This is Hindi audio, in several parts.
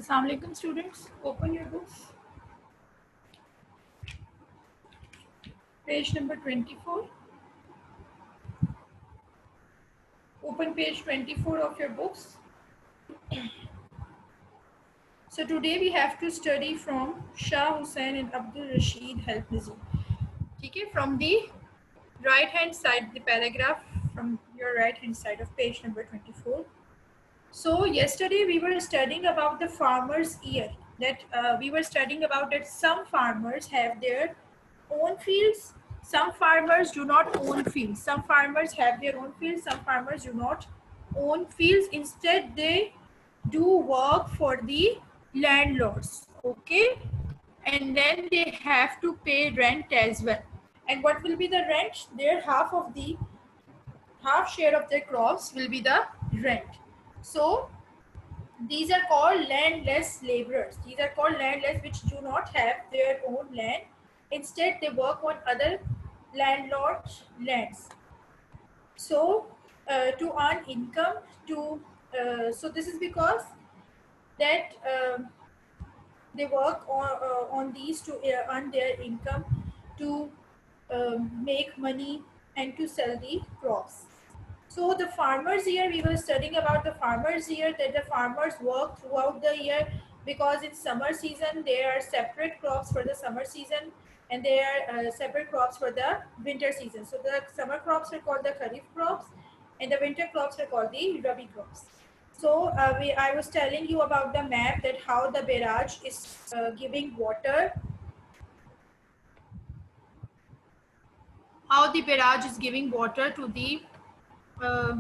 Assalamu alaikum students, open your books. Page number 24. Open page 24 of your books. So today we have to study from Shah Hussain and Abdul Rashid Helpnazir. Okay, from the right hand side, the paragraph from your right hand side of page number 24. So yesterday we were studying about the farmer's ear. That we were studying about that some farmers have their own fields. Some farmers do not own fields. Some farmers have their own fields. Some farmers do not own fields. Instead, they do work for the landlords. Okay, and then they have to pay rent as well. And what will be the rent? Their half share of their crops will be the rent. So these are called landless laborers. These are called landless, which do not have their own land. Instead, they work on other landlords' lands. So, to earn income, so this is because that they work on these to earn their income, to make money, and to sell the crops. So the farmer's year, we were studying about the farmer's year, that the farmers work throughout the year, because in summer season there are separate crops for the summer season, and there are separate crops for the winter season. So the summer crops are called the kharif crops, and the winter crops are called the rabi crops. So I was telling you about the map, that how the barrage is giving water, how the barrage is giving water to the uh,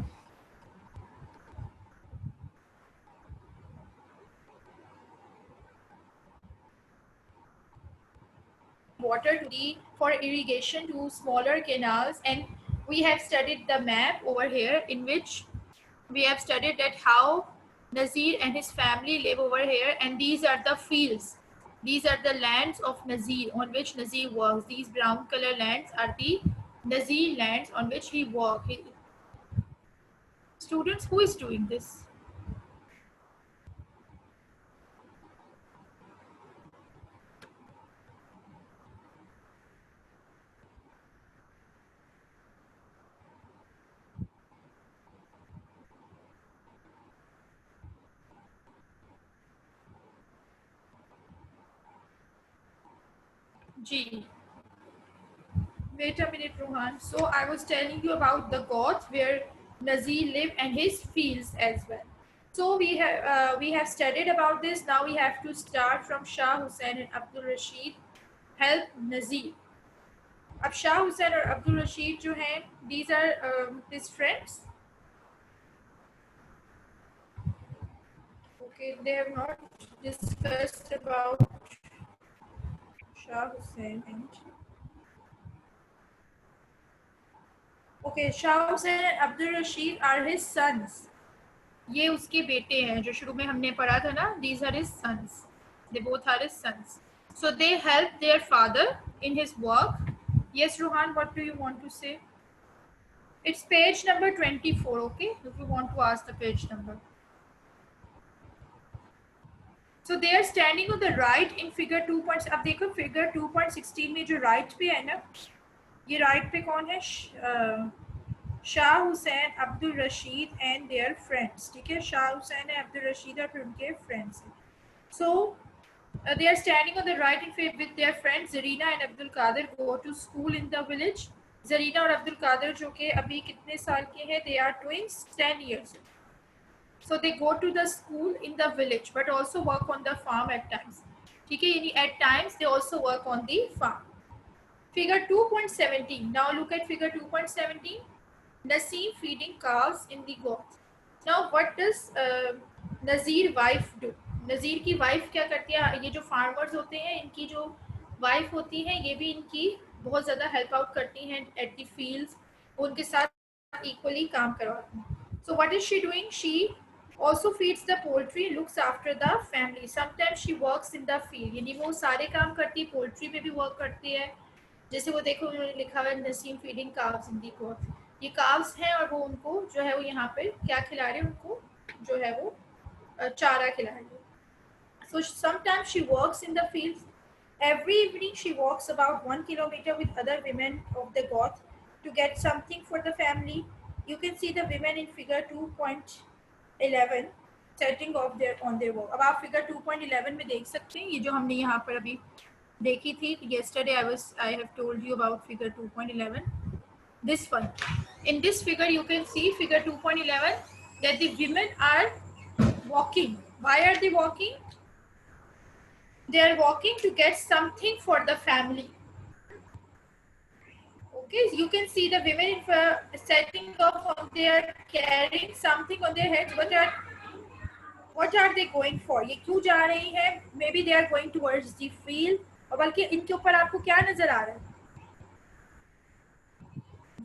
water to the for irrigation to smaller canals. And we have studied the map over here, in which we have studied that how Nazir and his family live over here, and these are the fields, these are the lands of Nazir on which Nazir works. These brown color lands are the Nazir lands on which he works. Students, who is doing this? G. Wait a minute, Rohan. So I was telling you about the Goths, where Nazir lived, and his fields as well. So we have studied about this. Now we have to start from Shah Hussain and Abdul Rashid help Nazir. अब Shah Hussain और Abdul Rashid जो हैं, these are his friends. Okay, they have not discussed about Shah Hussain and okay, Shah Hussain and Abdul Rashid are his sons. ये उसके बेटे हैं जो शुरू में हमने पढ़ा था ना. These are his sons. They both are his sons. So they help their father in his work. Yes, Rohan, what do you want to say? It's page number 24, okay? If you want to ask the page number. So they are standing on the right in figure 2. अब देखो figure 2.16 में जो right पे है ना, ये right पे कौन है? Shah Hussain, Abdul Rashid and their friends. ठीक है, शाह हुसैन है, अब्दुल रशीद और फिर उनके फ्रेंड्स हैं. सो they are standing on the right in front with their friends. Zarina and Abdul Qadir go to school in the village. Zarina और अब्दुल कादिर जो कि अभी कितने साल के हैं? They are twins, 10 years. So they go to the school in the village, but also work on the farm at times. ठीक है, यानी at times they also work on the farm. Figure 2.17. Now look at figure 2.17. Naseem feeding cows in the goats. Now what does Nazir wife do? नज़ीर की वाइफ क्या करती है? ये जो फार्मर्स होते हैं, इनकी जो वाइफ होती है, ये भी इनकी बहुत ज़्यादा हेल्प आउट करती हैं एट द फील्ड्स, उनके साथ इक्वली काम करवाती हैं. So what is she doing? She also feeds the poultry, looks after the family. Sometimes she works in the field, यानी वो सारे काम करती है, पोल्ट्री में भी वर्क करती है. जैसे वो देखो उन्होंने लिखा हुआ है नसीम फीडिंग काव्स इन दी गोट. ये काव्स हैं और वो उनको जो है वो यहाँ पे क्या खिला रहे हैं? उनको जो है वो चारा खिला रहे हैं. So sometimes she works in the fields. Every evening she walks about 1 kilometer with other women of the Goth to get something for the family. You can see the women in figure 2.11 setting off their on their work. अब आप figure 2.11 में देख सकते हैं, ये जो हमने यहाँ पर अभी देखी थी. Yesterday I have told you about figure 2.11. This one. In this figure you can see figure 2.11 that the women are walking. Why are they walking? They are walking to get something for the family. Okay, you can see the women in setting off on their carrying something on their heads. What are they going for? ये क्यों जा रही हैं? Maybe they are going towards the field. और बल्कि इनके ऊपर आपको क्या नजर आ रहा है?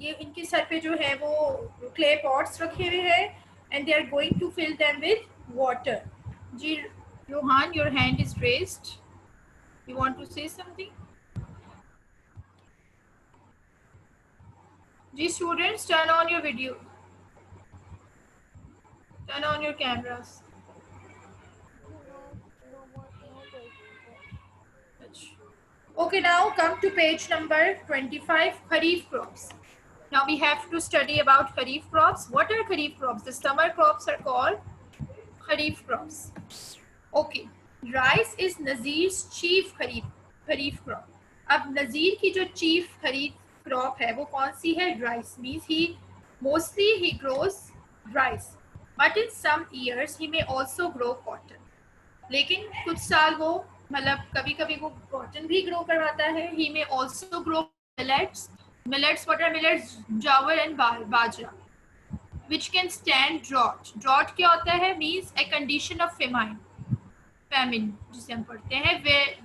ये इनके सर पे जो है वो clay pots रखे हुए हैं and they are going to fill them with water. Ji Rohan, your hand is raised. You want to say something? Ji students, turn on your video. Turn on your cameras. Okay, now come to page number 25, Kharif crops. Now we have to study about Kharif crops. What are Kharif crops? The summer crops are called Kharif crops. Okay, rice is Nazir's chief Kharif crop. अब नज़ीर की जो chief Kharif crop है वो कौन सी है? Rice. Means he mostly grows rice, but in some years he may also grow cotton. लेकिन कुछ साल वो मतलब कभी कभी वो कॉटन भी ग्रो करवाता है. He may also grow millets. Millets, what are millets? Jawar and bajra, which can stand drought. Drought क्या होता है? Means a condition of famine जिसे हम पढ़ते हैं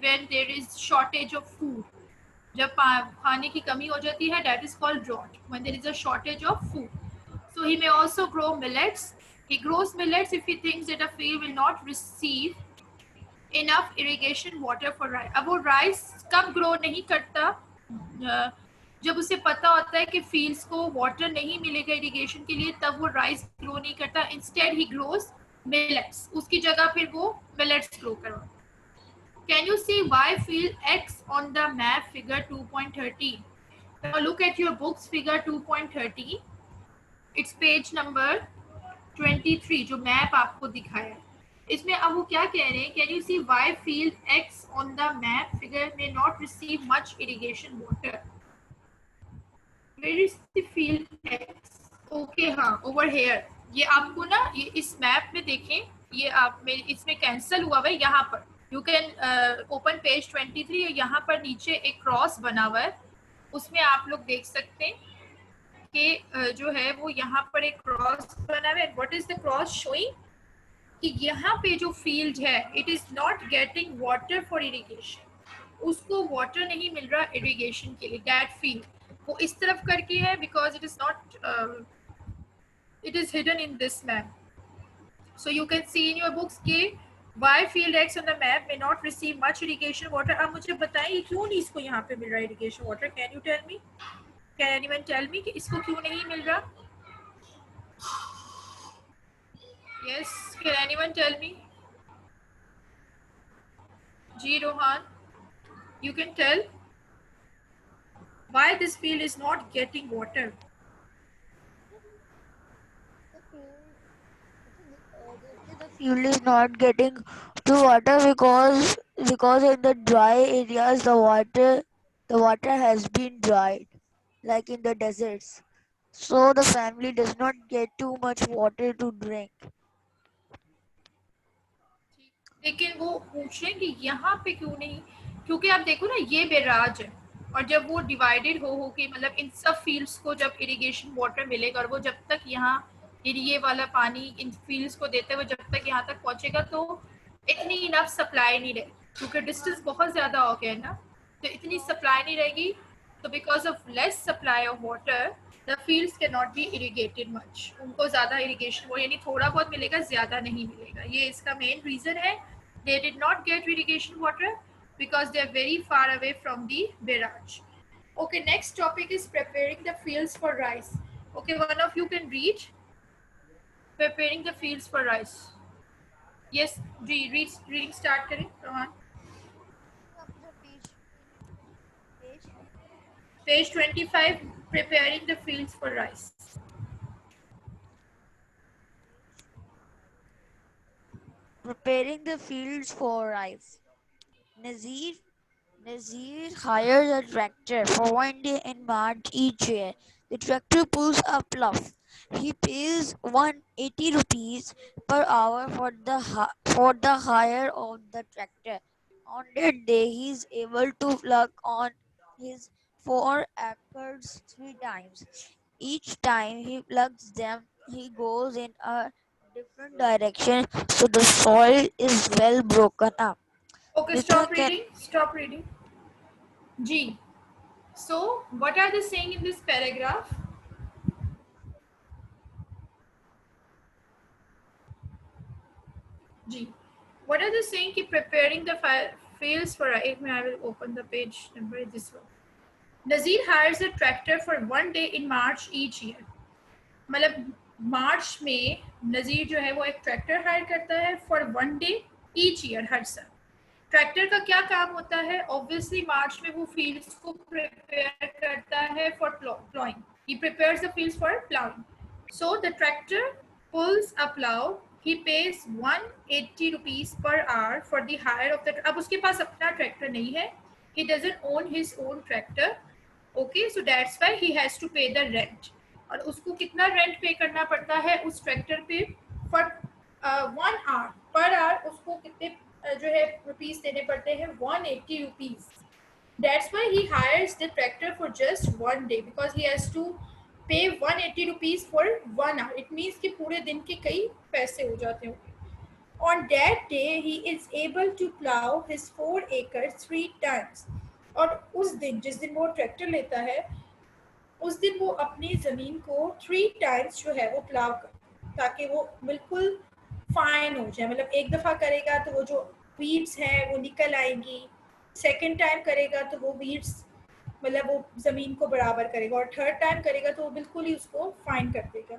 when there is shortage of food. जब खाने की कमी हो जाती है, that is called drought. When there is a shortage of food. So he may also grow millets. He grows millets if he thinks that a field will not receive enough irrigation water for rice. अब वो rice कब grow नहीं करता? जब उसे पता होता है कि fields को water नहीं मिलेगा irrigation के लिए, तब वो rice grow नहीं करता. Instead he grows millets. उसकी जगह फिर वो millets grow करवाता. Can you see Y field X on the map figure 2.30? Now look at your books figure 2.30. It's page number 23 जो map आपको दिखाया है. इसमें अब वो क्या कह रहे हैं? Can you see Y field X on the map figure may not receive much irrigation water? Where is the field X? Okay, हाँ, over here. ये आपको ना ये इस मैप में देखें, ये आप में इसमें कैंसिल हुआ हुआ है यहाँ पर. You can open page 23. यहाँ पर नीचे एक क्रॉस बना हुआ है, उसमें आप लोग देख सकते हैं कि जो है वो यहाँ पर एक क्रॉस बना हुआ है. What is the cross showing? कि यहाँ पे जो फील्ड है, it is not getting water for irrigation. उसको वाटर नहीं मिल रहा इरिगेशन के लिए. That field वो इस तरफ करके है because it is not it is hidden in this map. So you can see in your books के Y field X on the map may not receive much irrigation water. अब मुझे बताएं ये क्यों नहीं इसको यहाँ पे मिल रहा irrigation water? Can you tell me? Can anyone tell me कि इसको क्यों नहीं मिल रहा? Yes, can anyone tell me? Ji Rohan, you can tell why this field is not getting water. The field is not getting to water because in the dry areas the water has been dried, like in the deserts. So the family does not get too much water to drink. लेकिन वो पूछ रहे हैं कि यहाँ पे क्यों नहीं, क्योंकि आप देखो ना ये बैराज है और जब वो डिवाइडेड हो के मतलब इन सब फील्ड्स को जब इरिगेशन वाटर मिलेगा और वो जब तक यहाँ ये वाला पानी इन फील्ड्स को देते हुए जब तक यहाँ तक पहुँचेगा तो इतनी इनफ सप्लाई नहीं रहेगी, क्योंकि डिस्टेंस बहुत ज़्यादा हो गया है ना, तो इतनी सप्लाई नहीं रहेगी. तो because of less supply of water the fields can not be irrigated much. उनको ज़्यादा इरीगेशन वो यानी थोड़ा बहुत मिलेगा, ज़्यादा नहीं मिलेगा. ये इसका मेन रीज़न है. They did not get irrigation water because they are very far away from the barrage. Okay, next topic is preparing the fields for rice. Okay, one of you can read preparing the fields for rice. Yes जी, रीडिंग स्टार्ट करें रोहान। अपना page page page 25, preparing the fields for rice. Page 25. Preparing the fields for rice. Nazir Nazir hires a tractor for 1 day in March each year. The tractor pulls a plough. He pays 180 rupees per hour for the hire of the tractor. On that day, he is able to plug on his 4 acres 3 times. Each time he plugs them, he goes in a different direction, so the soil is well broken up. Okay, Mithra stop can reading. Stop reading. G. So, what are they saying in this paragraph? G. What are they saying? Keep preparing the fields for. I will open the page number this one. Nazir hires a tractor for 1 day in March each year. मतलब मार्च में नज़ीर जो है वो एक ट्रैक्टर हायर करता है फॉर 1 डे ईच ईयर, हर साल। ट्रैक्टर का क्या काम होता है? ऑब्वियसली मार्च में वो फील्ड्स को प्रिपेयर करता है for ploughing. He prepares the fields for ploughing. So the tractor pulls a plow. He pays 180 rupees per hour for the hire of the. अब उसके पास अपना ट्रैक्टर नहीं है, he doesn't own his own tractor. Okay, so that's why he has to pay the rent. और उसको कितना रेंट पे करना पड़ता है उस ट्रैक्टर पे? फॉर 1 आवर पर आवर उसको कितने जो है रुपीस देने पड़ते हैं? 180 rupees. That's why he hires the tractor for just 1 day, because he has to pay 180 rupees for 1 hour. It means कि पूरे दिन के कई पैसे हो जाते हैं. On that day, he is able to plow his 4 acres 3 times. और उस दिन, जिस दिन वो ट्रैक्टर लेता है, उस दिन वो अपनी ज़मीन को 3 टाइम्स जो है वो प्लाव कर, ताकि वो बिल्कुल फाइन हो जाए. मतलब एक दफ़ा करेगा तो वो जो वीड्स हैं वो निकल आएंगी, सेकंड टाइम करेगा तो वो वीड्स मतलब वो ज़मीन को बराबर करेगा, और थर्ड टाइम करेगा तो वो बिल्कुल ही उसको फाइन कर देगा.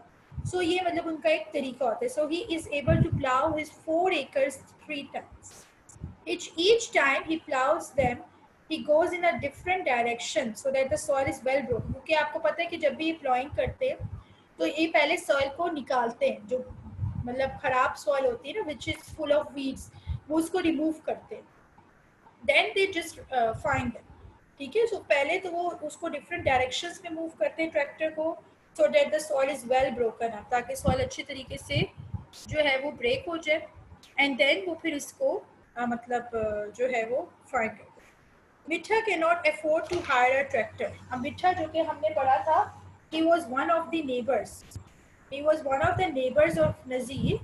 सो ये मतलब उनका एक तरीका होता है. So he is able to plough his 4 acres 3 times. Each time he plows them, he goes in a different direction so that the soil is well broken. क्योंकि आपको पता है कि जब भी ये प्लॉइंग करते हैं तो ये पहले सॉइल को निकालते हैं, जो मतलब खराब सॉइल होती है ना, which is full of weeds, वो उसको रिमूव करते हैं. Then they just find them. ठीक है. सो पहले तो वो उसको डिफरेंट डायरेक्शंस में मूव करते हैं ट्रैक्टर को, so that the soil is well broken up, ताकि सॉइल अच्छी तरीके से जो है वो ब्रेक हो जाए. एंड देन वो फिर इसको मतलब जो है वो फाइंड करते हैं. Mitha can not afford to hire a tractor. अब मिठा जो कि हमने पढ़ा था, he was one of the neighbours. He was one of the neighbors of Nazir.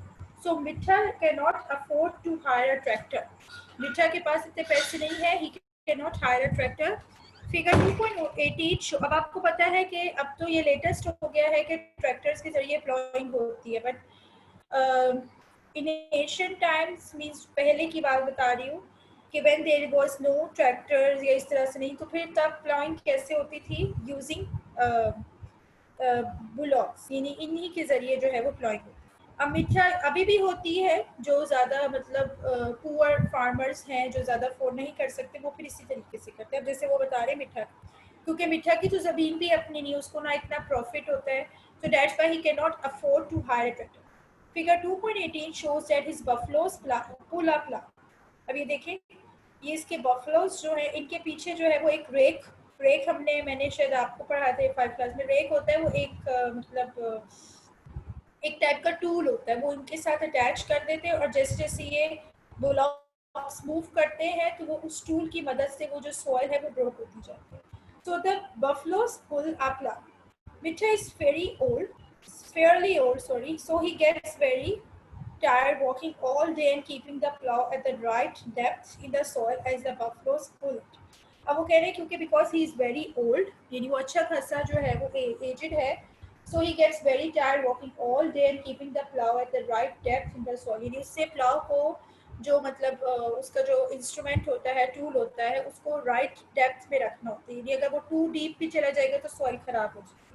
So Mitha cannot afford to hire a tractor. Mitha के पास इतने पैसे नहीं है. He cannot hire a tractor. Figure 2.18 अब आपको पता है कि अब तो ये लेटेस्ट हो गया है कि ट्रैक्टर्स के जरिए प्लॉइंग होती है, but in Asian times means पहले की बात बता रही हूँ कि when there was no tractors या इस तरह से नहीं, तो फिर तब प्लॉइंग कैसे होती थी? यूजिंग बुलॉक्स, यानी इन्हीं के जरिए जो है वो प्लॉइंग होती है. अब मिठा अभी भी होती है, जो ज़्यादा मतलब पुअर फार्मर्स हैं जो ज़्यादा अफोर्ड नहीं कर सकते, वो फिर इसी तरीके से करते हैं. अब जैसे वो बता रहे मिठा, क्योंकि मिठा की तो ज़मीन भी अपनी नहीं, उसको ना इतना प्रॉफिट होता है, so that's why he cannot afford to hire a tractor. Figure 2.18 shows that his buffaloes pull up plow. अब ये देखें, ये इसके बफलोज जो है, इनके पीछे जो है वो एक रेक मैंने शायद आपको पढ़ाया था 5 क्लास में. रेक होता है वो एक मतलब एक टाइप का टूल होता है, वो इनके साथ अटैच कर देते हैं, और जैसे जैसे ये ब्लॉक्स मूव करते हैं तो वो उस टूल की मदद से वो जो सॉइल है वो ब्रोक होती जाती है. So the buffaloes pull up plow. Mitha is fairly old, sorry, so he gets very tired walking all day and keeping the plow at the right depth in the soil as the buffaloes pull it. अब वो कह रहे हैं क्योंकि because he is very old, यानी वो अच्छा खासा जो है वो एजड है, so he gets very tired walking all day and keeping the plow at the right depth in the soil. यानी उससे प्लाव को जो मतलब उसका जो इंस्ट्रूमेंट होता है, टूल होता है, उसको राइट डेप्थ में रखना होता है. यानी अगर वो टू डीप भी चला जाएगा तो सॉइल खराब हो जाएगी.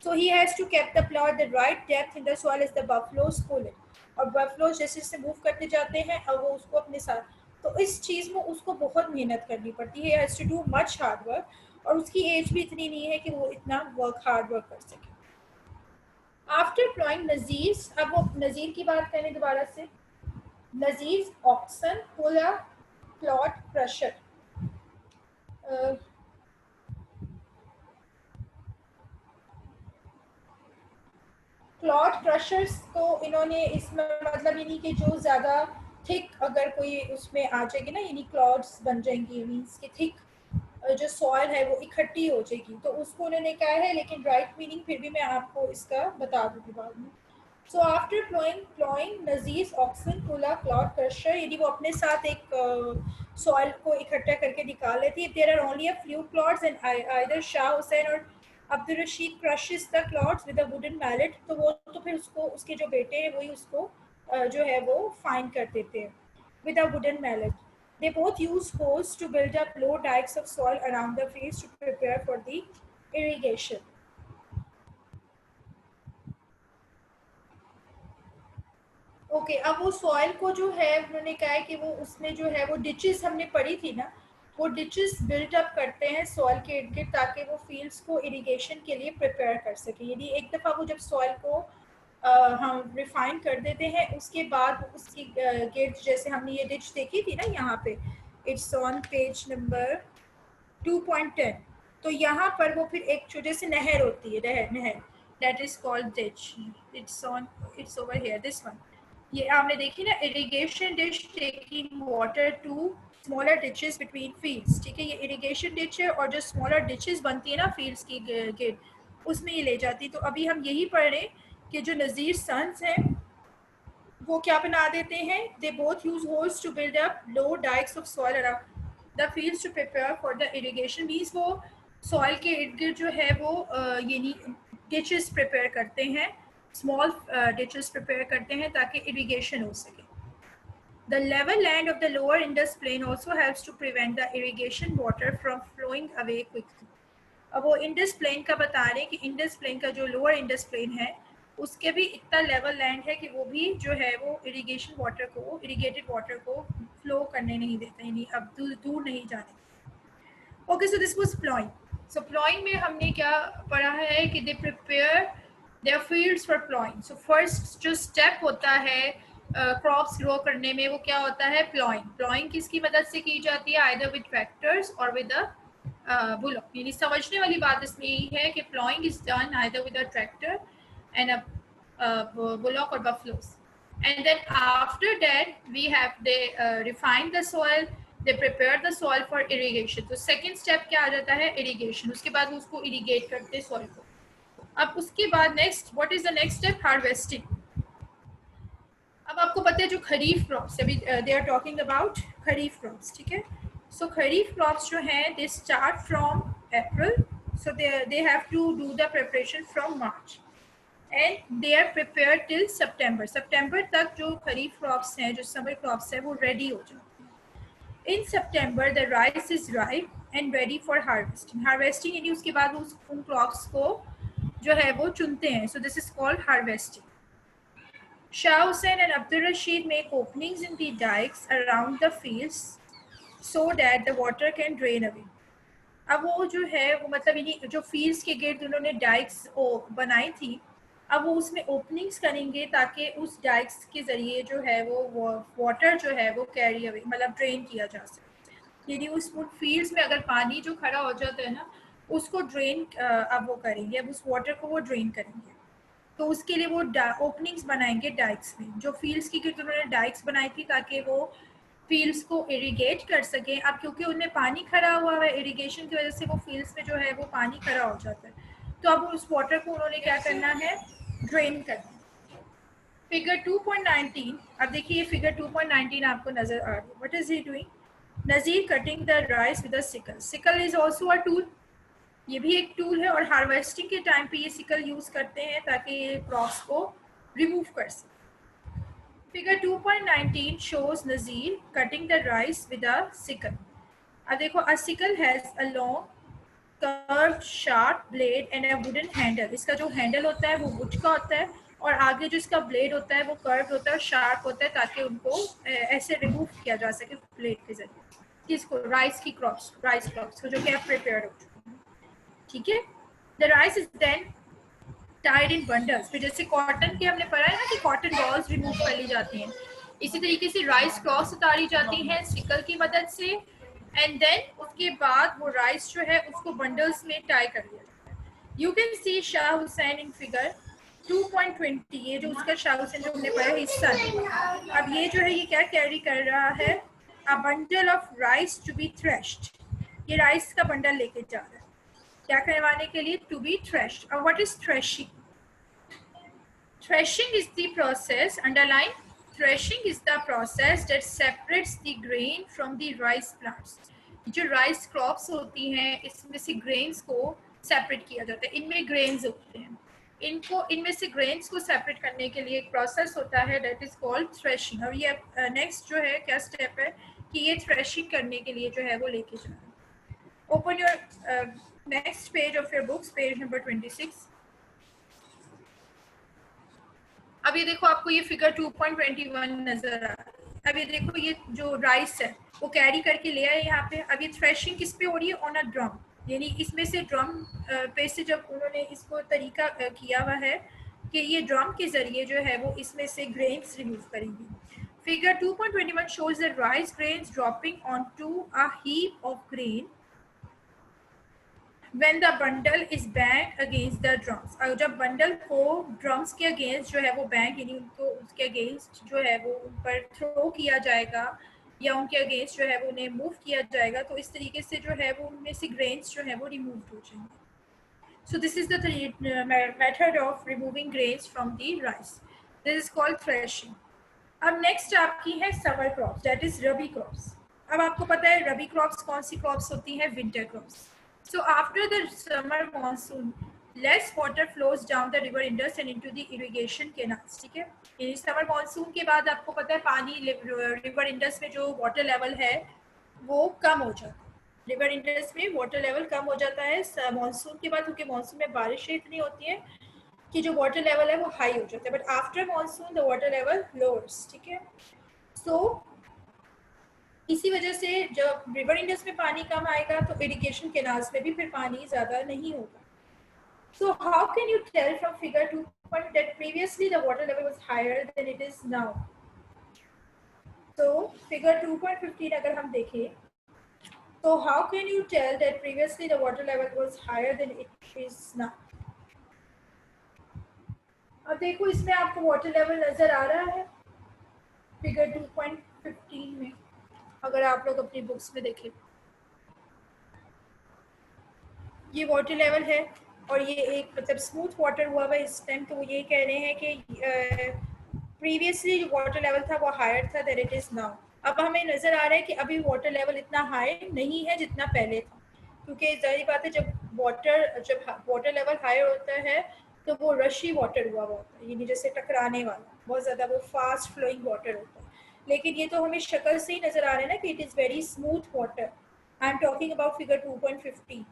So he has to keep the plow at the right depth in the soil as the buffaloes pull it. और बफलो जैसे जैसे मूव करते जाते हैं और वो उसको अपने साथ, तो इस चीज़ में उसको बहुत मेहनत करनी पड़ती है, has to do much hard work, और उसकी एज भी इतनी नहीं है कि वो इतना हार्ड वर्क कर सके। आफ्टर प्लॉइंग नज़ीर्स, अब वो नज़ीर की बात करें दोबारा से, नज़ीर ऑक्सन पुला प्लॉट क्रशर, क्लॉड क्रशर्स को इन्होंने इसमें मतलब यानी कि जो ज़्यादा थिक अगर कोई उसमें आ जाएगी ना, यानी क्लॉड्स बन जाएंगी, मीन्स कि थिक जो सॉइल है वो इकट्ठी हो जाएगी, तो उसको उन्होंने कहा है, लेकिन राइट मीनिंग फिर भी मैं आपको इसका बता दूँगी बाद में। सो आफ्टर प्लॉइंग नजीज ऑक्सन पुला क्लॉड क्रशर, यदि वो अपने साथ एक सॉइल को इकट्ठा करके निकाल लेती है, there are only a few clods and either Shah Hussain और Abdul Rashid crushes the clods with a wooden mallet, तो वो तो फिर उसको उसके जो बेटे हैं वही उसको जो है वो फाइन कर देते हैं with a wooden mallet. They both use hoes to build up low dikes of soil around the fields to prepare for the irrigation. Okay अब वो सॉइल को जो है उन्होंने कहा है कि वो उसमें जो है वो डिचेस हमने पढ़ी थी ना, वो डिचेस बिल्ट अप करते हैं सॉइल के इर्द गिर्द ताकि वो फील्ड्स को इरिगेशन के लिए प्रिपेयर कर सके। यदि एक दफ़ा वो जब सॉइल को हम रिफाइन कर देते हैं, उसके बाद उसकी गिर्द, जैसे हमने ये डिच देखी थी ना यहाँ पे, इट्स ऑन पेज नंबर 2.10, तो यहाँ पर वो फिर एक छोटे से नहर होती है, नहर नहर that is called ditch, it's over here this one, ये आपने देखी ना, irrigation ditch taking water to smaller ditches between fields, ठीक है, ये इरिगेशन डिच है, और जो स्मॉलर डिचेस बनती है ना फील्ड्स की गिर्द, उसमें ये ले जाती है। तो अभी हम यही पढ़ रहे हैं कि जो नज़ीर सन्स हैं वो क्या बना देते हैं, they both use hoes to build up low dikes of soil around the fields to prepare for the irrigation, means वो सॉइल के इर्द गिर्द जो है वो यानी डिचेस प्रिपेयर करते हैं, स्मॉल डिचेस प्रिपेयर करते हैं ताकि इरिगेशन हो सके। The level land of the lower Indus plain also helps to prevent the irrigation water from flowing away quickly. अब वो इंडस प्लेन का बता रहे हैं कि इंडस प्लेन का जो लोअर इंडस प्लेन है उसके भी इतना लेवल लैंड है कि वो भी जो है वो इरिगेशन वाटर को, इरिगेटेड वाटर को फ्लो करने नहीं देता, यानी अब दूर नहीं जाने। Okay, so this was ploughing. So ploughing में हमने क्या पढ़ा है कि they prepare their fields for ploughing. So first जो स्टेप होता है क्रॉप्स ग्रो करने में वो क्या होता है, प्लॉइंग। प्लॉइंग किसकी मदद से की जाती है, आइदर विद ट्रैक्टर्स और विद अ बुलॉक, यानी समझने वाली बात इसमें यही है कि ploughing is done either with a tractor and a bullock or buffaloes, and then after that we have they refine the soil, they prepare the soil for irrigation. तो second step क्या आ जाता है, irrigation, उसके बाद उसको irrigate करते हैं soil को। अब उसके बाद next what is the next step, harvesting। अब आपको पता है जो खरीफ क्रॉप्स, अभी they are talking about kharif crops, ठीक है। सो खरीफ क्रॉप्स जो हैं they start from April, so they have to do the preparation from March and they are prepare till September. सितंबर तक जो खरीफ क्रॉप्स हैं, जो समर क्रॉप्स हैं, वो रेडी हो जाती हैं। In September the rice is ripe and ready for harvesting. Harvesting यानी उसके बाद उन क्रॉप्स को जो है वो चुनते हैं, so this is called harvesting. Shah Hussain and Abdul Rashid make openings in the dikes around the fields so that the water can drain away. अब वो जो है वो मतलब यानी जो फील्ड्स के गिर्द उन्होंने डाइक्स बनाई थी, अब वो उसमें ओपनिंग्स करेंगे ताकि उस डाइक्स के ज़रिए जो है वो वाटर जो है वो कैरी अवे मतलब ड्रेन किया जा सके। यानी उस फील्ड्स में अगर पानी जो खड़ा हो जाता है ना, उसको ड्रेन अब वो करेंगे, अब उस वाटर को वो ड्रेन करेंगे। तो उसके लिए वो ओपनिंग्स बनाएंगे डाइक्स में, जो फील्ड्स की गिर्द उन्होंने डाइक्स बनाई थी ताकि वो फील्ड्स को इरिगेट कर सकें। अब क्योंकि उनमें पानी खड़ा हुआ है, इरिगेशन की वजह से वो फील्ड्स में जो है वो पानी खड़ा हो जाता है, तो अब उस वाटर को उन्होंने क्या करना है, ड्रेन करना। फिगर 2.19, अब देखिए ये फिगर 2.19 आपको नजर आ रही है। What is he doing, Nazir cutting the rice with a sickle. Sickle is also a tool, ये भी एक टूल है, और हार्वेस्टिंग के टाइम पे ये सिकल यूज़ करते हैं ताकि ये क्रॉप्स को रिमूव कर सकें। Figure 2.19 shows Nazir cutting the rice with a sickle. अब देखो, a sickle has a long curved sharp blade and a wooden handle. इसका जो हैंडल होता है वो वुड का होता है और आगे जो इसका ब्लेड होता है वो कर्व होता है और शार्प होता है ताकि उनको ऐसे रिमूव किया जा सके ब्लेड के जरिए। किसको? राइस क्रॉप्स को जो कि प्रिपेयर हो चुके हैं। ठीक है। The rice is then tied in bundles. फिर जैसे कॉटन के हमने पढ़ा है ना कि कॉटन बॉल्स रिमूव कर ली जाती हैं, इसी तरीके से राइस क्रॉप्स उतारी जाती हैं सिकल की मदद से, एंड देन उसके बाद वो राइस जो है उसको बंडल्स में टाई कर लिया जाता है। You can see Shah Hussain in figure 2.20। ये जो उसका शाह हुसैन जो हमने पढ़ा हिस्सा है, अब ये जो है ये क्या कैरी कर रहा है? A bundle of rice to be threshed. ये राइस का बंडल लेके जा रहा है क्या करवाने के लिए? To be threshed. अब what is threshing? Threshing is the process, underline, threshing is the process that separates the grain from the rice plants. जो rice crops होती हैं इसमें से grains को separate किया जाता है। इनमें grains होते हैं, इनको इनमें से grains को separate करने के लिए एक process होता है that is called threshing। और ये next जो है क्या step है कि ये threshing करने के लिए जो है वो लेके जाना। Open your next page of your books, page number 26। अब ये देखो आपको ये फिगर 2.21 नजर आ रहा है। अब ये देखो ये जो राइस है वो कैरी करके ले आए यहाँ पे। अब ये थ्रेशिंग किस पे हो रही है? ऑन अ ड्रम, यानी इसमें से ड्रम पे से जब उन्होंने इसको तरीका किया हुआ है कि ये ड्रम के जरिए जो है वो इसमें से ग्रेन्स रिमूव करेंगे। Figure 2.21 shows the rice grains dropping onto a heap of grain when the bundle is banged against the drums। और जब बंडल को ड्रम्स के अगेंस्ट जो है वो बैंग यानी उनको उसके अगेंस्ट जो है वो उन पर थ्रो किया जाएगा या उनके अगेंस्ट जो है वो उन्हें मूव किया जाएगा, तो इस तरीके से जो है वो उनमें से ग्रेन्स जो है वो रिमूव हो जाएंगे। So this is the method of removing grains from the rice. This is called threshing. अब नेक्स्ट आपकी है summer crops, that is rabi crops. अब आपको पता है रबी क्रॉप्स कौन सी क्रॉप्स होती हैं? Winter crops. So after the summer monsoon, less water flows down the river Indus and into the irrigation canals। ठीक है, यानी समर मानसून के बाद आपको पता है पानी रिवर इंडस में जो वाटर लेवल है वो कम हो जाता है। रिवर इंडस में वाटर लेवल कम हो जाता है मानसून के बाद, क्योंकि मानसून में बारिशें इतनी होती है कि जो वाटर लेवल है वो हाई हो जाता है, but after monsoon the water level lowers. ठीक है, सो इसी वजह से जब रिवर इंडस में पानी कम आएगा तो इरिगेशन कैनाल्स में भी फिर पानी ज़्यादा नहीं होगा। So how can you tell from figure 2 that previously the water level was higher than it is now? So figure 2.15 अगर हम देखें तो how can you tell that previously the water level was higher than it is now? अब देखो इसमें आपको वाटर लेवल नजर आ रहा है फिगर 2.15 में, अगर आप लोग अपनी बुक्स में देखें ये वाटर लेवल है और ये एक मतलब स्मूथ वाटर हुआ हुआ इस टाइम, तो वो ये कह रहे हैं कि प्रीवियसली जो वाटर लेवल था वो हायर था देन इट इज़ नाउ। अब हमें नज़र आ रहा है कि अभी वाटर लेवल इतना हाई नहीं है जितना पहले था, क्योंकि जाहिर बात है जब वाटर लेवल हायर होता है तो वो रशी वाटर हुआ होता है, यानी जैसे टकराने वाला, बहुत ज़्यादा वो फास्ट फ्लोइंग वाटर होता है। लेकिन ये तो हमें शक्ल से ही नज़र आ रहा है ना कि it is very smooth water. I am talking about figure 2.15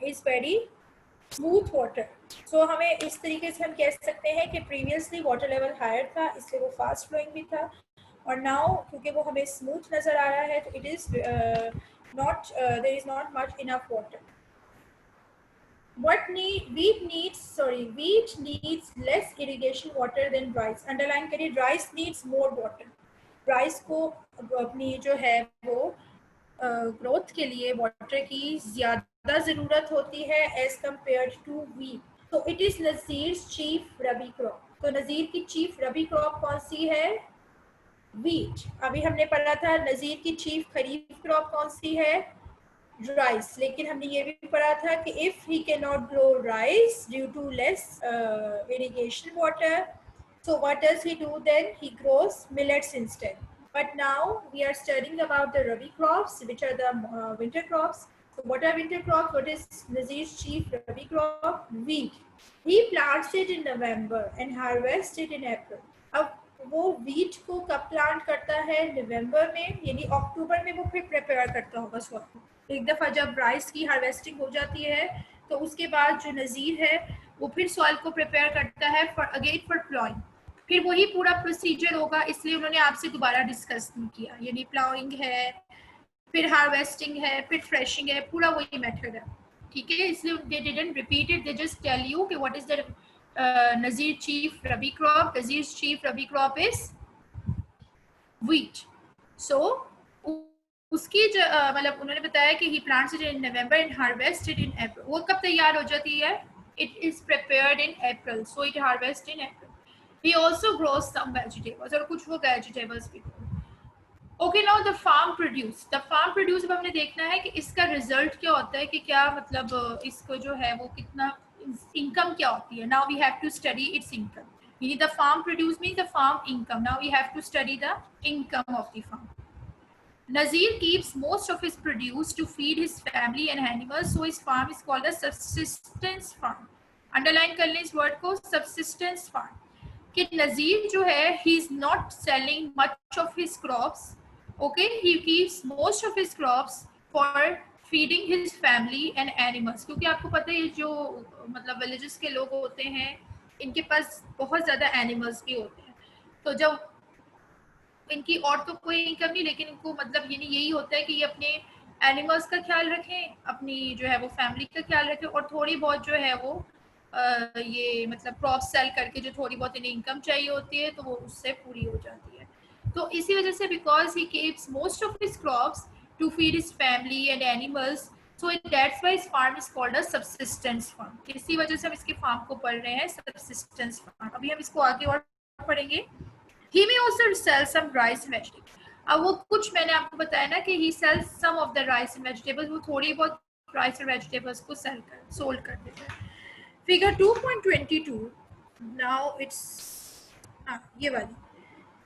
is very smooth water. So हमें इस तरीके से हम कह सकते हैं कि प्रीवियसली वाटर लेवल हायर था इसलिए वो फास्ट फ्लोइंग भी था, और नाउ क्योंकि वो हमें स्मूथ नज़र आ रहा है तो it is not there is not much enough water. Wheat needs less irrigation water than rice। Underline करिए, rice needs more water। Rice को अपनी जो है वो ग्रोथ के लिए वाटर की ज़्यादा ज़रूरत होती है एज कम्पेयर टू wheat। तो it is Nazir chief rabi crop. तो नज़ीर की चीफ रबी क्रॉप कौन सी है? wheat। अभी हमने पढ़ा था नज़ीर की चीफ खरीफ क्रॉप कौन सी है? राइस। लेकिन हमने ये भी पढ़ा था कि if he can not grow rice due to less irrigation water, so what does he do then? He grows millets instead। But now we are studying about the rabi crops, which are the winter crops। So what are winter crops? What is Nazir's chief rabi crop? Wheat। He plants it in November and harvests it in April। अब वो wheat को कब प्लांट करता है? नवंबर में, यानी अक्टूबर में वो फिर प्रिपेयर करता होगा सॉइल। एक दफ़ा जब राइस की हार्वेस्टिंग हो जाती है तो उसके बाद जो नज़ीर है वो फिर सॉइल को प्रिपेयर करता है फॉर अगेन फॉर प्लॉइंग, फिर वही पूरा प्रोसीजर होगा, इसलिए उन्होंने आपसे दोबारा डिस्कस नहीं किया। यानी प्लॉइंग है, फिर हार्वेस्टिंग है, फिर थ्रेशिंग है, पूरा वही मेथड है, ठीक है। इसलिए they didn't repeat it, they just tell you कि what is the Nazir chief rabi crop. Nazir chief rabi crop is wheat. So उसकी मतलब उन्होंने बताया कि he plants it in November and harvest it in April. वो कब तैयार हो जाती है? It is prepared in April, so it harvest in April. He also grows some vegetables, और कुछ वो vegetables भी। Okay, now the farm produce. The farm produce अब हमने देखना है कि इसका रिजल्ट क्या होता है, कि क्या मतलब इसको जो है वो कितना इनकम क्या होती है। Now we have to study its income. यानी the farm produce mean the farm income. Now we have to study the income of the farm. Nazir keeps most of his produce to feed his family and animals, so his farm is called a subsistence farm. Underline कर लें इस word को, subsistence farm. कि नज़ीर जो है he is not selling much of his crops. Okay, he keeps most of his crops for feeding his family and animals. क्योंकि आपको पता है जो मतलब villages के लोग होते हैं इनके पास बहुत ज़्यादा animals भी होते हैं, तो जब इनकी और तो कोई इनकम नहीं, लेकिन इनको मतलब यही होता है कि ये अपने एनिमल्स का ख्याल रखें, अपनी जो है वो फैमिली का ख्याल रखें, और थोड़ी बहुत जो है वो ये मतलब क्रॉप सेल करके जो थोड़ी बहुत इन्हें इनकम चाहिए होती है तो वो उससे पूरी हो जाती है। तो इसी वजह से because he keeps most of his crops to feed his family and animals, so that's why his farm is called a subsistence farm. इसी वजह से हम इसके फार्म को पढ़ रहे हैं सबसिस्टेंस फार्म। अभी हम इसको आगे और पढ़ेंगे। He may also sell some rice and vegetables. अब वो कुछ मैंने आपको बताया ना कि he sells some of the rice and vegetables, वो थोड़ी बहुत rice and vegetables को sold कर देते हैं। Figure 2.22. Now it's ये वाली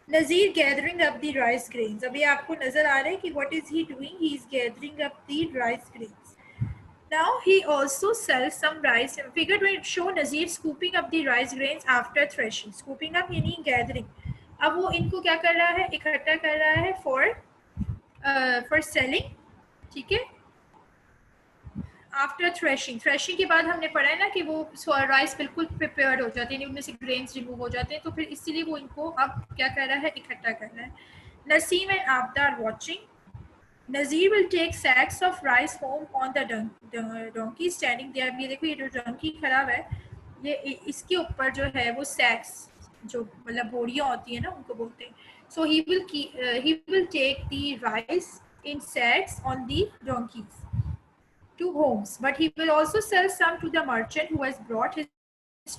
Nazir gathering up the rice grains. अभी आपको नजर आ रहा है कि what is he doing? He is gathering up the rice grains. Now he also sells some rice. Figure 20 show Nazir scooping up the rice grains after threshing. Scooping up यानी gathering. अब वो इनको क्या कर रहा है, इकट्ठा कर रहा है फॉर सेलिंग, ठीक है। आफ्टर थ्रेशिंग, थ्रेशिंग के बाद हमने पढ़ा है ना कि वो राइस बिल्कुल प्रिपेयर्ड हो जाते हैं, उनमें से ग्रेन्स रिमूव हो जाते हैं, तो फिर इसीलिए वो इनको अब क्या कर रहा है, इकट्ठा कर रहा है। Naseem and Abida are watching. Nazir will take sacks of rice home on the donkey standing there. ये देखो ये जो डोंकी खराब है, ये इसके ऊपर जो है वो सैक्स जो मतलब बोरियां होती है ना उनको बोलते हैं। So he will take the rice in sacks on the donkeys to homes, but he will also sell some to the merchant who has brought his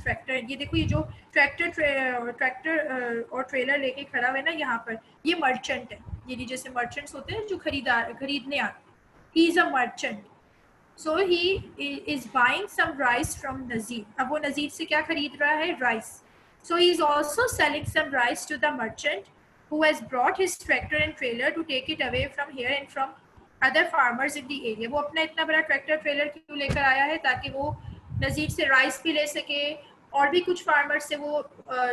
tractor. ये देखो ये जो ट्रैक्टर और ट्रेलर लेके खड़ा है ना यहाँ पर, ये मर्चेंट है। ये जैसे मर्चेंट्स होते हैं जो खरीदने आते हैं। He is a merchant, so he is buying some rice from Nazir. अब वो नज़ीर से क्या खरीद रहा है, rice. So he is also selling some rice to the merchant who has brought his tractor and trailer to take it away from here and from other farmers in the area. वो अपना इतना बड़ा ट्रैक्टर ट्रेलर क्यों लेकर आया है, ताकि वो नज़ीर से राइस भी ले सके और भी कुछ फार्मर से वो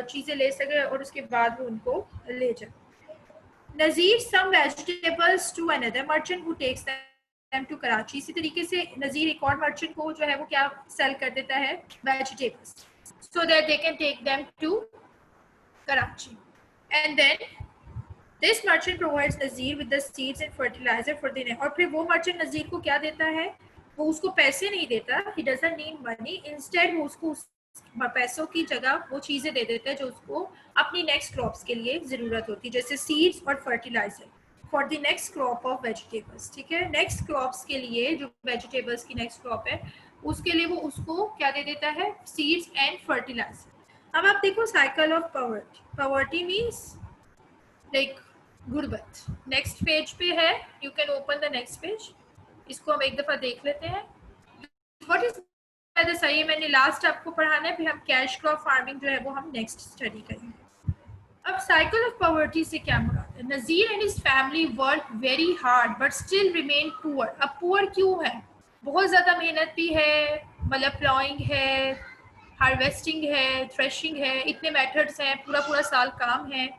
चीज़ें ले सके और उसके बाद वो उनको ले जाए। नज़ीर some vegetables to another merchant who takes them to Karachi. इसी तरीके से नज़ीर एक और मर्चेंट को जो है वो क्या सेल कर देता है, vegetables, so that they can take them to Karachi. And then this merchant provides Nazir with the seeds and fertilizer for the next. और फिर वो merchant नज़ीर को क्या देता है, वो उसको पैसे नहीं देता, he doesn't need money, instead वो उसको पैसों की जगह वो चीज़ें दे देता है जो उसको अपनी नेक्स्ट क्रॉप्स के लिए ज़रूरत होती है, जैसे सीड्स और fertiliser for the next crop of vegetables, ठीक है। नेक्स्ट क्रॉप्स के लिए जो वेजिटेबल्स की नेक्स्ट क्रॉप है उसके लिए वो उसको क्या दे देता है, सीड्स एंड फर्टिलाइजर। अब आप देखो cycle of poverty. Poverty means like गुर्बत। नेक्स्ट पेज पे है, you can open the next page. इसको हम एक दफ़ा देख लेते हैं। व्हाट इज सही है, मैंने लास्ट आपको पढ़ाना है, फिर हम कैश क्रॉप फार्मिंग जो है वो हम नेक्स्ट स्टडी करेंगे। अब साइकिल ऑफ पॉवर्टी से क्या मुराद है? Nazir and his family work very hard but still remain poor. अब पुअर क्यों है? बहुत ज़्यादा मेहनत भी है, मतलब प्लॉइंग है, हार्वेस्टिंग है, थ्रेशिंग है, इतने मेथड्स हैं, पूरा पूरा साल काम है,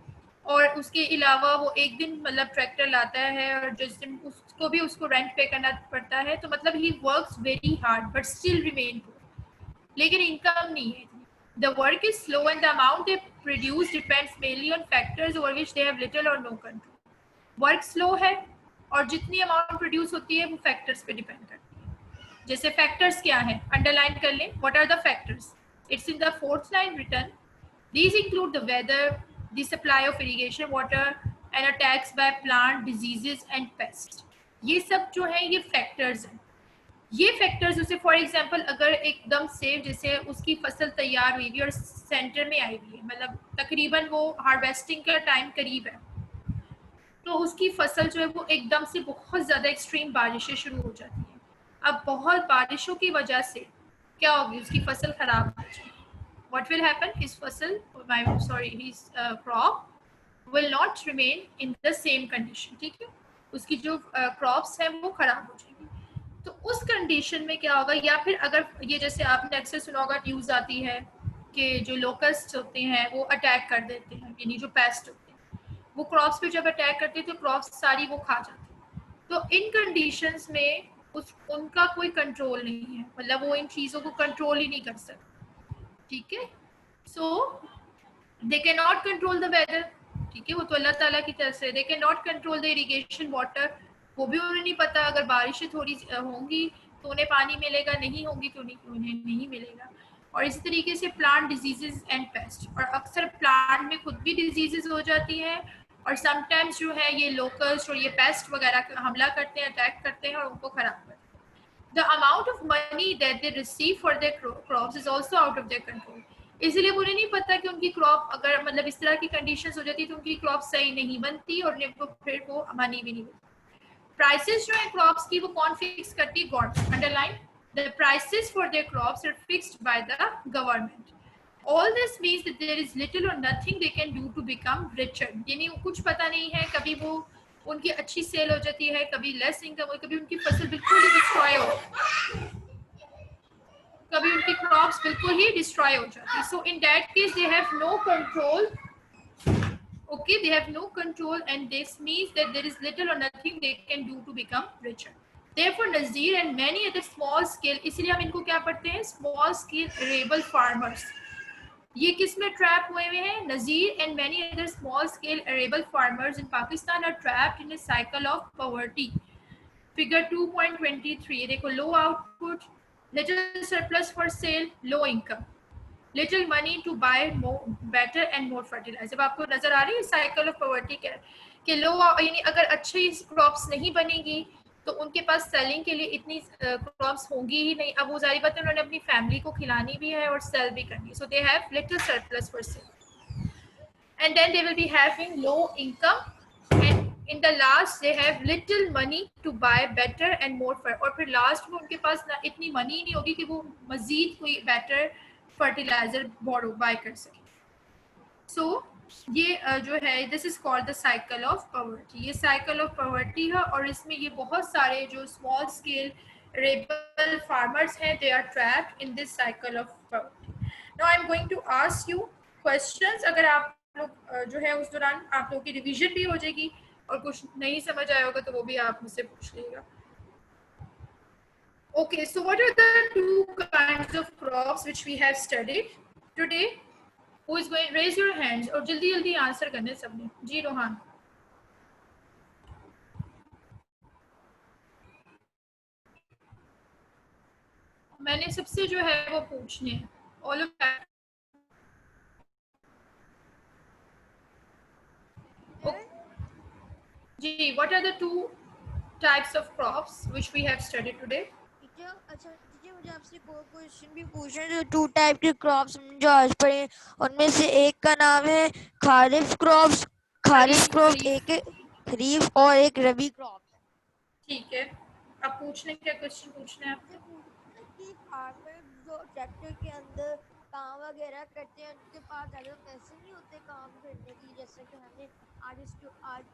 और उसके अलावा वो एक दिन मतलब ट्रैक्टर लाता है और जिस दिन उसको भी उसको रेंट पे करना पड़ता है। तो मतलब he works very hard but still remain poor, लेकिन इनकम नहीं है इतनी। The work is slow and the amount they produce depends mainly on factors over which they have little or no control. Work slow है और जितनी अमाउंट प्रोड्यूस होती है वो फैक्टर्स पे डिपेंड करती है. जैसे फैक्टर्स क्या है, अंडरलाइन कर लें. What are the factors? It's in the fourth line return. These include the weather, the supply of irrigation water, and attacks by plant diseases and pests. ये सब जो है ये फैक्टर्स हैं. ये फैक्टर्स उसे फॉर एग्जांपल अगर एकदम से जैसे उसकी फसल तैयार हुई हुई और सेंटर में आई हुई है, मतलब तकरीबन वो हार्वेस्टिंग का टाइम करीब है, तो उसकी फसल जो है वो एकदम से बहुत ज़्यादा एक्सट्रीम बारिशें शुरू हो जाती हैं. अब बहुत बारिशों की वजह से क्या होगी, उसकी फसल खराब हो जाएगी. What will happen? His crop will not remain in the same condition. ठीक है, उसकी जो क्रॉप्स हैं वो खराब हो जाएगी. तो उस कंडीशन में क्या होगा, या फिर अगर ये जैसे आपने अक्सर सुना होगा, न्यूज़ आती है कि जो लोकस्ट होते हैं वो अटैक कर देते हैं, यानी जो पेस्ट होते हैं वो क्रॉप्स पे जब अटैक करते हैं तो क्रॉप्स सारी वो खा जाते हैं. तो इन कंडीशंस में उनका कोई कंट्रोल नहीं है, मतलब वो इन चीज़ों को कंट्रोल ही नहीं कर सकते. ठीक है, so they can not control the weather. ठीक है, वो तो अल्लाह ताला की तरफ से. They can not control the irrigation water, वो भी उन्हें नहीं पता. अगर बारिशें थोड़ी होंगी तो उन्हें पानी मिलेगा, नहीं होंगी तो उन्हें नहीं मिलेगा. और इसी तरीके से प्लांट डिजीजेज एंड पेस्ट, और अक्सर प्लांट में खुद भी डिजीजेज हो जाती हैं और समटाइम्स जो है ये लोकल्स और ये पेस्ट वगैरह हमला करते हैं, अटैक करते हैं और उनको खराब करते हैं. The amount of money that they receive for their crops is also out of their control. इसलिए उन्हें नहीं पता कि उनकी क्रॉप अगर मतलब इस तरह की कंडीशंस हो जाती है तो उनकी क्रॉप सही नहीं बनती और उनको फिर वो मनी भी नहीं मिलती. प्राइसेस जो है क्रॉप्स की वो कौन फिक्स करती है? Government. Underline, the prices for their crops are fixed by the government. All this means that there is little or nothing they can do to become richer. यानी कुछ पता नहीं है, कभी वो उनकी अच्छी सेल हो जाती है, कभी लेस इनकम हो, कभी उनकी फसल बिल्कुल ही डिस्ट्रॉय हो, कभी उनकी क्रॉप्स बिल्कुल ही डिस्ट्रॉय हो जाती है. So in that case they have no control. Okay, they have no control, and this means that there is little or nothing they can do to become richer. Therefore, Nazir and many other small scale, इसलिए हम इनको क्या पढ़ते हैं? Small scale arable farmers. ये किस में ट्रैप हुए हुए हैं? Nazir and many other small scale arable farmers in Pakistan are trapped in a cycle of poverty. Figure 2.23 देखो, low output, little surplus for sale, low income, little money to buy better and more fertiliser. आपको नजर आ रही है साइकिल ऑफ पॉवर्टी क्या है? कि लो, यानी अगर अच्छी क्रॉप्स नहीं बनेगी तो उनके पास सेलिंग के लिए इतनी क्रॉप्स होंगी ही नहीं. अब वो जारी बात है, उन्होंने अपनी फैमिली को खिलानी भी है और सेल भी करनी है. So they have little surplus for sale and then they will be having low income and in the last they have little money to buy better and more और फिर लास्ट में उनके पास ना इतनी मनी नहीं होगी कि वो मजीद कोई बेटर फर्टिलाइजर बाय कर सके. सो ये जो है this is called the cycle of poverty. ये साइकिल ऑफ पॉवर्टी है और इसमें ये बहुत सारे जो स्मॉल स्केल रेबल फार्मर्स हैं, they are trapped in this cycle of poverty. Now I am going to ask you questions. अगर आप लोग जो है उस दौरान आप लोगों की रिवीजन भी हो जाएगी और कुछ नहीं समझ आया होगा तो वो भी आप मुझसे पूछ लीजिएगा. Okay, so what are the two kinds of crops which we have studied today? Who is going? Raise your hands और जल्दी जल्दी आंसर करने सबने. जी रोहान. मैंने सबसे जो है वो पूछने हैं. All of that. Okay. Ji, what are the two types of crops which we have studied today? अच्छा ठीक है, मुझे आपसे क्वेश्चन भी पूछना है. जो टू टाइप के क्रॉप्स जो आज पढ़े उनमें से एक का नाम है खारिफ क्रॉप्स. खारिफ क्रॉप एक है खरीफ और एक रबी क्रॉप. ठीक है, अब पूछने क्या क्वेश्चन पूछने हैं आपसे? कि फार्मर जो ट्रैक्टर के अंदर काम वगैरह करते हैं उनके पास ज़्यादा पैसे नहीं होते काम करने की, जैसे कि हमने आज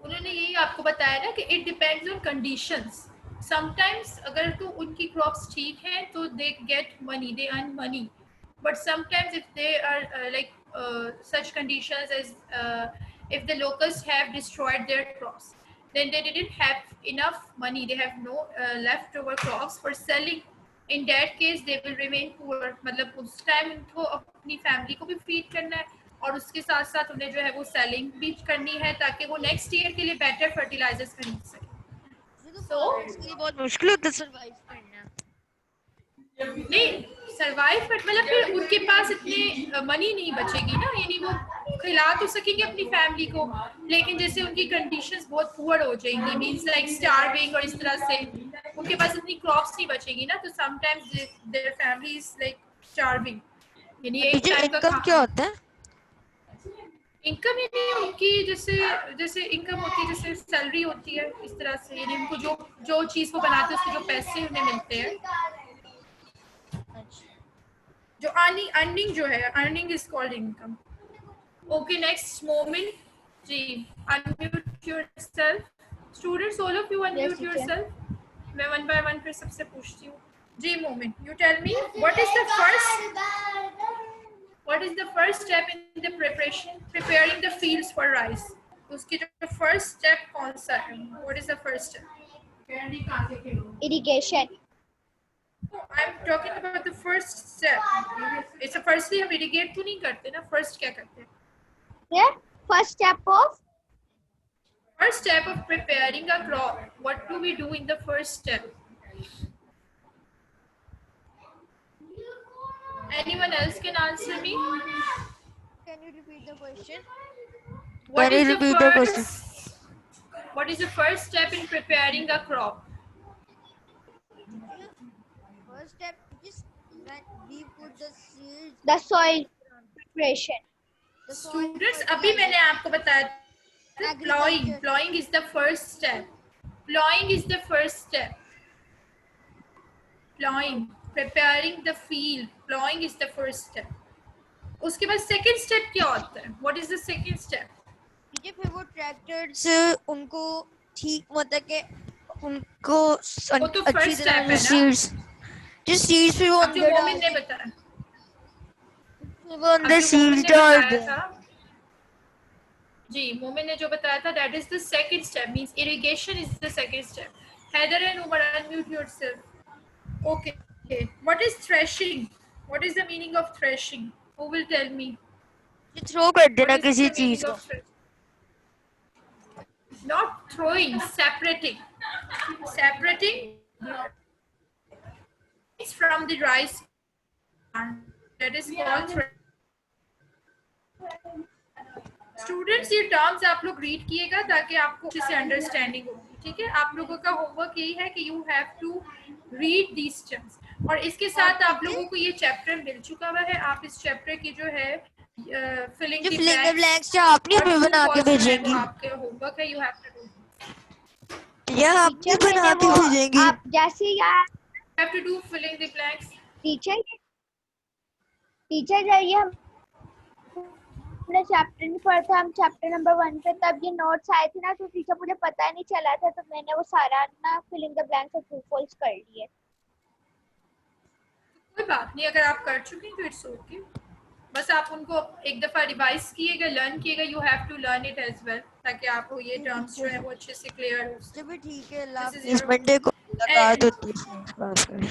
उन्होंने यही आपको बताया ना कि it depends on conditions. Sometimes अगर तो उनकी क्रॉप्स ठीक हैं तो they get money, they earn money, but sometimes if they are like such conditions as if the locusts have destroyed their crops, then they didn't have enough money, they have no leftover crops for selling in that case they will remain poor, मतलब उस टाइम उनको अपनी फैमिली को भी फीड करना है और उसके साथ साथ उन्हें जो है वो सेलिंग भी करनी है ताकि वो नेक्स्ट ईयर के लिए बेटर फर्टिलाइजर्स खरीद सके। ये तो So, फार्मर्स के लिए बहुत मुश्किल होता है सरवाइव करना। नहीं सरवाइव कर मतलब फिर उनके पास इतने मनी नहीं बचेगी ना, यानी वो खिला तो सकेंगे अपनी फैमिली को लेकिन जैसे उनकी कंडीशंस बहुत पुअर हो जाएंगी, मींस लाइक स्टार्विंग, और इस तरह से उनके पास इतनी क्रॉप्स नहीं बचेगी ना, तो sometimes their family is like starving, यानी एक टीचर टाइम का इनकम क्या होता है? इनकम यानी उनकी जैसे जैसे इनकम होती है, जैसे सैलरी होती है इस तरह से, यानी उनको जो जो चीज़ वो बनाते हैं उसके जो पैसे उन्हें मिलते हैं, अच्छा जो अर्निंग जो है, earning is called income. Okay next moment जी, unmute yourself students, all of you unmute yourself, मैं वन बाय वन फिर सबसे पूछती हूँ जी। Moment you tell me what is the first step in the preparation preparing the fields for rice, उसकी जो फर्स्ट स्टेप कौन सा है, what is the first step? irrigation. I'm talking about the first step. It's a firstly हम irrigate तो नहीं करते ना, first क्या करते हैं? Yeah, First step of preparing a crop. What do we do in the first step? Anyone else can answer me? Can you repeat the question? What Can is you the repeat the question? What is the first step in preparing a crop? First step is when we put the seeds. the soil preparation. The soil Students, अभी मैंने आपको बताया था plowing. Agriculture. Plowing is the first step. Plowing is the first step. Plowing, preparing the field. Plowing is the first step. उसके बाद second step क्या होता है? What is the second step? ठीक है, फिर वो ट्रैक्टर से उनको ठीक मतलब के उनको वो तो अच्छी first step तरह है ना? सीड्स जिस सीड्स पे वो अब जो अंदर मोमिन ने डाल बताया, वो अंदर अब जो मोमिन सीड्स ने डाल बताया दे। था जी, मोमिन ने जो बताया था that is the second step, means irrigation is the second step. Heather and Umar, unmute yourself. Okay. What is threshing? What is the meaning of threshing? Who will tell me? Throw कर What देना is किसी the चीज meaning को। of threshing? Not throwing, separating. Separating from the rice plant. That is called threshing. Students ये टर्म्स आप लोग रीड किएगा ताकि आपको अच्छे से अंडरस्टैंडिंग होगी, ठीक है? आप लोगों का होमवर्क यही है कि you have to read these terms, और इसके साथ आप लोगों को ये चैप्टर मिल चुका हुआ है। आप इस चैप्टर की जो है फिलिंग द ब्लैंक्स जो आप नहीं हमें बना के भेजेंगी, आपके होमवर्क है, यू हैव टू डू। या आप नहीं बना के भेजेंगी। आप जैसे यार have to do filling the blanks. Teacher जाइए, हमने चैप्टर नहीं पढ़ा था, हम चैप्टर नंबर 1 पे तब ये नोट्स आए थे ना, तो टीचर मुझे पता नहीं चला था, तो मैंने वो सारा ना फिलिंग द ब्लैंक्स और ट्रू फॉल्स कर लिए। कोई बात नहीं, अगर आप कर चुके हैं तो इट्स ओके, बस आप उनको एक दफा रिवाइज किएगा, लर्न किएगा, you have to learn it as well, ताकि आपको ये टर्म्स जो है वो अच्छे से क्लियर हो। चलिए ठीक है, इस मंडे को मुलाकात होती है।